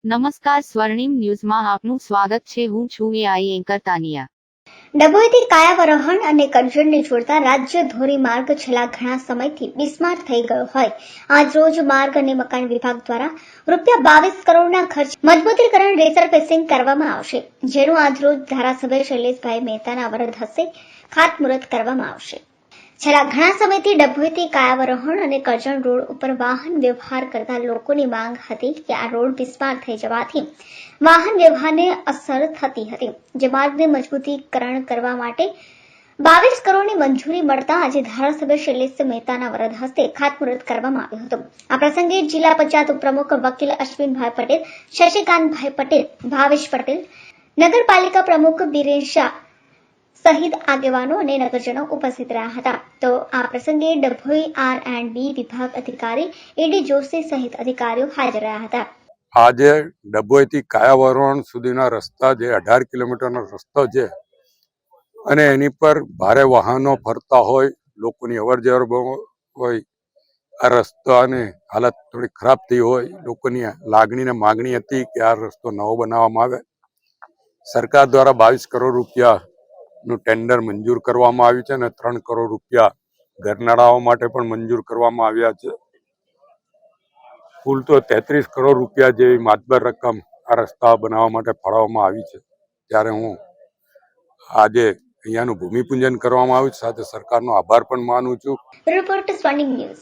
નમસ્કાર, સ્વર્ણિમ ન્યૂઝમાં આપનું સ્વાગત છે. હું છું એઆઈ એન્કર તાનિયા. ડભોઈથી કાયાવરોહણ અને કરજણને જોડતા રાજ્ય ધોરીમાર્ગ છેલ્લા ઘણા સમયથી બિસ્માર થઈ ગયો હોય આજ રોજ માર્ગ અને મકાન વિભાગ દ્વારા ₹22 કરોડના ખર્ચ મજબૂતીકરણ રેસરફેસિંગ કરવામાં આવશે, જેનું આજ રોજ ધારાસભ્ય શૈલેષભાઈ મહેતાના વરદ હસ્તે ખાતમુહૂર્ત કરવામાં આવશે. છેલ્લા ઘણા સમયથી ડભોઈથી કાયાવરોહણ અને કરજણ રોડ ઉપર વાહન વ્યવહાર કરતા લોકોની માંગ હતી કે આ રોડ બિસ્માર થઈ જવાથી વાહન વ્યવહારને અસર થતી હતી, જે માર્ગને મજબૂતીકરણ કરવા માટે 22 કરોડની મંજૂરી મળતા આજે ધારાસભ્ય શૈલેષ મહેતાના વરદ હસ્તે ખાતમુહૂર્ત કરવામાં આવ્યું હતું. આ પ્રસંગે જિલ્લા પંચાયત ઉપપ્રમુખ વકીલ અશ્વિનભાઈ પટેલ, શશિકાંતભાઈ પટેલ, ભાવેશ પટેલ, નગરપાલિકા પ્રમુખ બિરેન શાહ સહિત આગેવાનો અને નગરજનો ઉપસ્થિત રહ્યા હતા. તો આ પ્રસંગે ડભોઈ R&B વિભાગ અધિકારી એડી જોશી સહિત અધિકારીઓ હાજર રહ્યા હતા. આજે ડભોઈથી કાયાવરોહણ સુધીના રસ્તા જે 18 કિલોમીટરનો રસ્તો છે અને એની પર ભારે વાહનો ફરતા હોય, લોકોની અવરજવર હોય, આ રસ્તાની હાલત થોડી ખરાબ થઈ હોય, લોકોની લાગણી ને માગણી હતી કે આ રસ્તો નવો બનાવવામાં આવે. સરકાર દ્વારા 22 કરોડ રૂપિયાનું ટેન્ડર મંજૂર કરવામાં આવ્યું છે અને 3 કરોડ રૂપિયા ઘરનાળાઓ માટે પણ મંજૂર કરવામાં આવ્યા છે. કુલ તો 33 કરોડ રૂપિયા જેવી માતબર રકમ આ રસ્તા બનાવવા માટે ફાળવવામાં આવી છે. ત્યારે હું આજે અહીંયાનું ભૂમિપૂજન કરવામાં આવ્યું, સાથે સરકારનો આભાર પણ માનું છું. રિપોર્ટ સ્વર્ણિમ ન્યૂઝ.